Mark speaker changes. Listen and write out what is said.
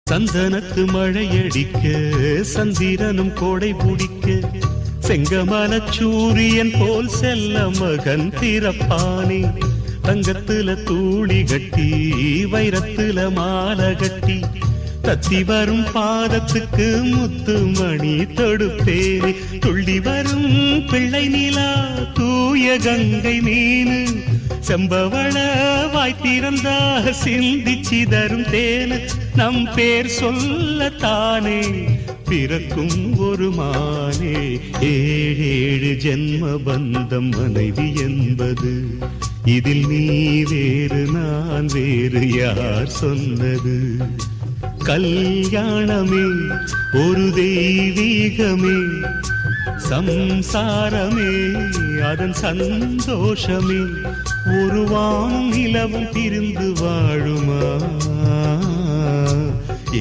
Speaker 1: சந்தனத்து மழையடிக்க சந்திரனும் கோடை பிடிக்க செங்கமல சூரியன் போல் செல்ல மகன் பிறப்பானே தங்கத்துல தூளி கட்டி வைரத்துல மாலை கட்டி தத்தி வரும் பாதத்துக்கு முத்து மணி தொடுப்பேனே துள்ளி வரும் பிள்ளை நிலா தூய கங்கை மீனு செம்பவள வாய்த்திறந்தா சிந்திச்சி தரும் தேனு நம் பேர் சொல்லத்தானே பிறக்கும் ஒரு மானே ஏழேழு ஜென்ம பந்தம் மனைவி என்பது இதில் நீ வேறு நான் வேறு யார் சொன்னது கல்யாணமே ஒரு தெய்வீகமே சம்சாரமே அதன் சந்தோஷமே ஒரு வானும் நிலவும் பிரிந்து வாழுமா